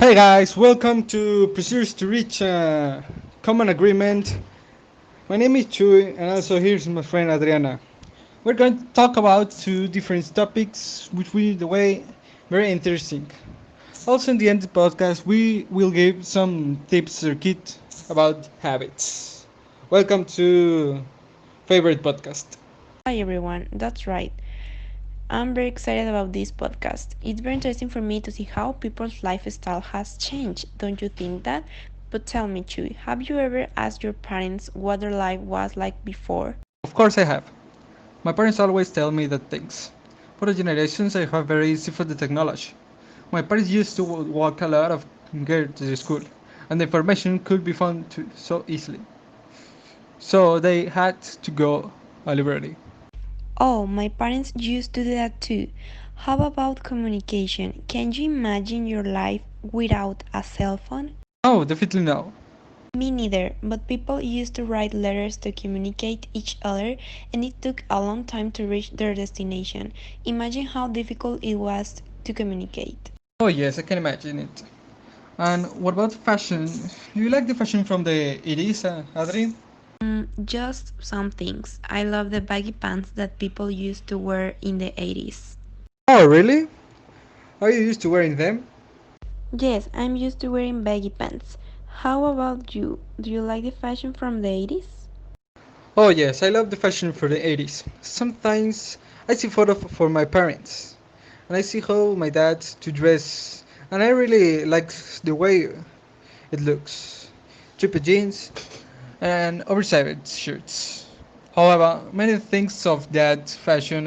Hey guys, welcome to Pursuits to Reach a Common Agreement. My name is Chuy, and also here's my friend Adriana. We're going to talk about two different topics, which we the way very interesting. Also, in the end of the podcast, we will give some tips or kit about habits. Welcome to favorite podcast. Hi everyone, that's right. I'm very excited about this podcast. It's very interesting for me to see how people's lifestyle has changed. Don't you think that? But tell me, Chuy, have you ever asked your parents what their life was like before? Of course, I have. My parents always tell me that things. For the generations, I have very easy for the technology. My parents used to walk a lot of get to the school, and the information could be found so easily. So they had to go a library. Oh, my parents used to do that too. How about communication? Can you imagine your life without a cell phone? Oh, definitely no. Me neither, but people used to write letters to communicate each other and it took a long time to reach their destination. Imagine how difficult it was to communicate. Oh yes, I can imagine it. And what about fashion? Do you like the fashion from the 80s, Adri? Just some things. I love the baggy pants that people used to wear in the 80s. Oh really? Are you used to wearing them? Yes, I'm used to wearing baggy pants. How about you? Do you like the fashion from the 80s? Oh yes, I love the fashion for the 80s. Sometimes I see photos for my parents, and I see how my dad to dress, and I really like the way it looks. Triple jeans and oversized shirts. However, many things of that fashion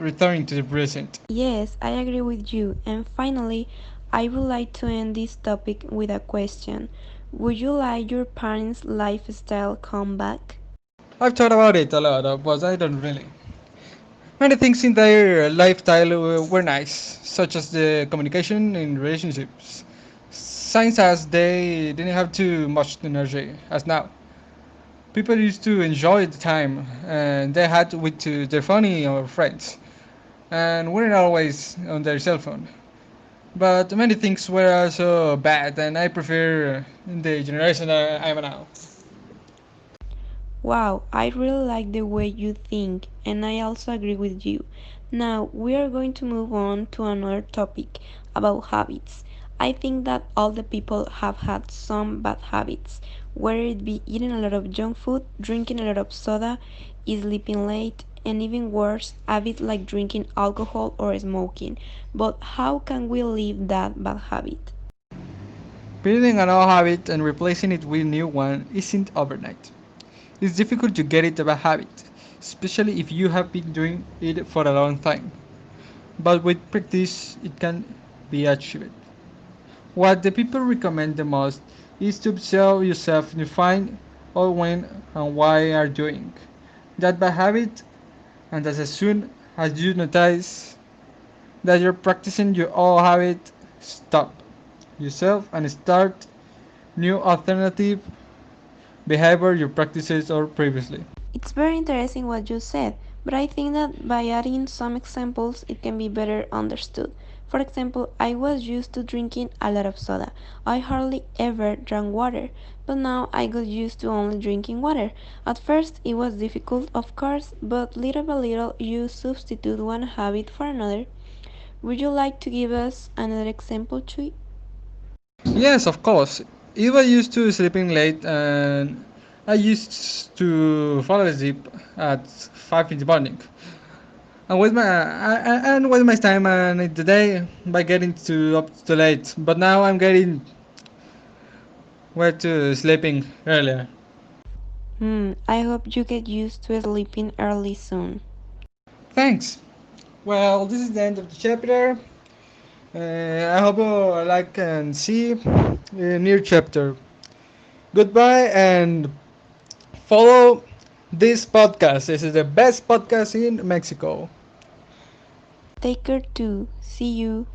returning to the present. Yes, I agree with you. And finally, I would like to end this topic with a question. Would you like your parents' lifestyle come back? I've thought about it a lot, but I don't really. Many things in their lifestyle were nice, such as the communication in relationships. Since as they didn't have too much energy as now. People used to enjoy the time and they had with their family or friends and weren't always on their cell phone. But many things were also bad, and I prefer the generation I am now. Wow, I really like the way you think, and I also agree with you. Now, we are going to move on to another topic about habits. I think that all the people have had some bad habits, whether it be eating a lot of junk food, drinking a lot of soda, sleeping late, and even worse, habits like drinking alcohol or smoking. But how can we leave that bad habit? Building an old habit and replacing it with a new one isn't overnight. It's difficult to get it a bad habit, especially if you have been doing it for a long time. But with practice, it can be achieved. What the people recommend the most is to observe yourself and find out when and why you are doing that bad habit, and as soon as you notice that you're practicing your old habit, stop yourself and start new alternative behavior you practices or previously. It's very interesting what you said, but I think that by adding some examples, it can be better understood. For example, I was used to drinking a lot of soda. I hardly ever drank water, but now I got used to only drinking water. At first, it was difficult, of course, but little by little, you substitute one habit for another. Would you like to give us another example, Chui? Yes, of course. Eva used to sleeping late and I used to fall asleep at 5 in the morning. And with my time and in the day by getting to up too late. But now I'm getting where to sleeping earlier. I hope you get used to sleeping early soon. Thanks. Well, this is the end of the chapter. I hope you like and see a new chapter. Goodbye and follow this podcast. This is the best podcast in Mexico. Take care too. See you.